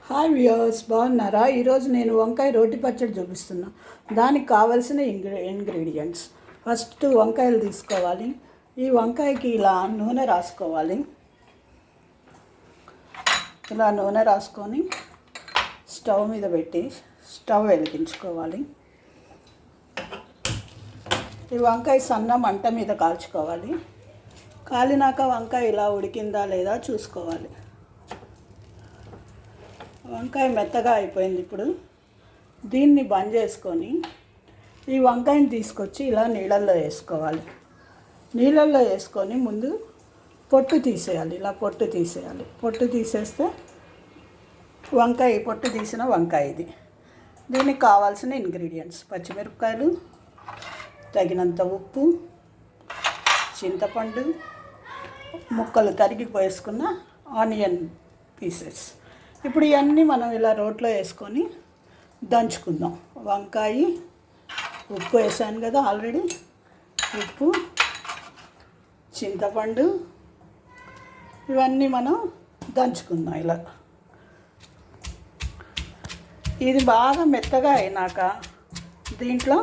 Hi viewers, బాగున్నారా? ఈరోజు నేను వంకాయ రోటి పచ్చడి చూపిస్తున్నా. దానికి కావలసిన ఇంగ్రీడియంట్స్. ఫస్ట్ వంకాయలు తీసుకోవాలి. ఈ వంకాయకి ఇలా నూనె రాసుకోవాలి. ఇలా నూనె రాసుకొని స్టవ్ మీద పెట్టి స్టవ్ వెలిగించుకోవాలి. ఈ వంకాయ సన్న మంట మీద కాల్చుకోవాలి. కాలినాక వంకాయ ఇలా ఉడికిందా లేదా చూసుకోవాలి. వంకాయ మెత్తగా అయిపోయింది. ఇప్పుడు దీన్ని బంద్ చేసుకొని ఈ వంకాయని తీసుకొచ్చి ఇలా నీళ్ళల్లో వేసుకోవాలి. నీళ్ళల్లో వేసుకొని ముందు పొట్టు తీసేయాలి. ఇలా పొట్టు తీసేయాలి. పొట్టు తీసేస్తే వంకాయ, పొట్టు తీసిన వంకాయ ఇది. దీనికి కావాల్సిన ఇంగ్రీడియంట్స్: పచ్చిమిరపకాయలు, తగినంత ఉప్పు, చింతపండు, ముక్కలు తరిగి వేసుకున్న ఆనియన్ పీసెస్. ఇప్పుడు ఇవన్నీ మనం ఇలా రోట్లో వేసుకొని దంచుకుందాం. వంకాయ, ఉప్పు వేసాను కదా ఆల్రెడీ, ఉప్పు, చింతపండు, ఇవన్నీ మనం దంచుకుందాం ఇలా. ఇది బాగా మెత్తగా అయినాక దీంట్లో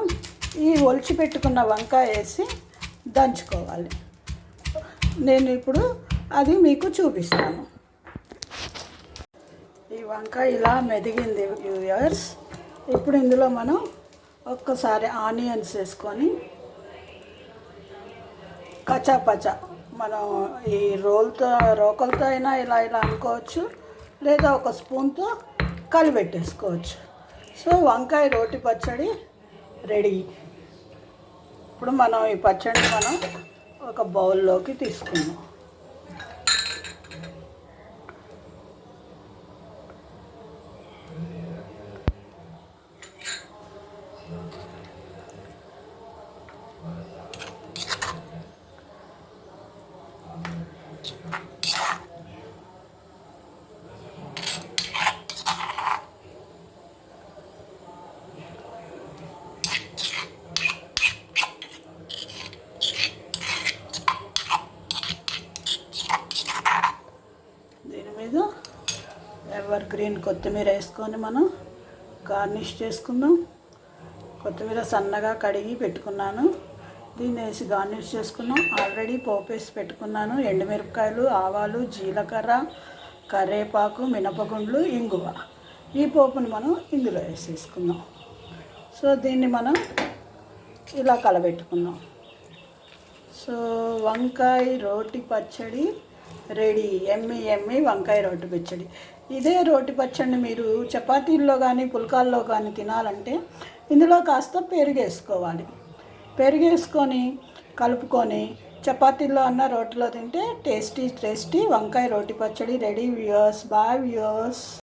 ఈ ఒలిచి పెట్టుకున్న వంకాయ వేసి దంచుకోవాలి. నేను ఇప్పుడు అది మీకు చూపిస్తాను. ఈ వంకాయ ఇలా మెదిగింది వ్యూయర్స్. ఇప్పుడు ఇందులో మనం ఒక్కసారి ఆనియన్స్ వేసుకొని కచాపచా మనం ఈ రోకలతో అయినా ఇలా ఇలా అనుకోవచ్చు, లేదా ఒక స్పూన్తో కలిపెట్టేసుకోవచ్చు. సో వంకాయ రోటి పచ్చడి రెడీ. ఇప్పుడు మనం ఈ పచ్చడిని మనం ఒక బౌల్లోకి తీసుకుందాం. దీని మీద ఎవర్ గ్రీన్ కొత్తిమీర వేసుకొని మనం గార్నిష్ చేసుకుందాం. కొత్తిమీర సన్నగా కడిగి పెట్టుకున్నాను, దీన్ని వేసి గార్నిష్ చేసుకున్నాం. ఆల్రెడీ పోపు వేసి పెట్టుకున్నాను. ఎండుమిరపకాయలు, ఆవాలు, జీలకర్ర, కరివేపాకు, మినపగుండ్లు, ఇంగువ. ఈ పోపుని మనం ఇందులో వేసేసుకుందాం. సో దీన్ని మనం ఇలా కలబెట్టుకుందాం. సో వంకాయ రోటి పచ్చడి రెడీ. ఎమ్మి వంకాయ రోటి పచ్చడి. ఇదే రోటి పచ్చడిని మీరు చపాతీల్లో కానీ పుల్కాల్లో కానీ తినాలంటే ఇందులో కాస్త పెరుగు వేసుకోవాలి. పెరుగు వేసుకొని కలుపుకొని చపాతీల్లో అన్న రోటిలో తింటే టేస్టీ వంకాయ రోటి పచ్చడి రెడీ వ్యూయర్స్. Bye viewers.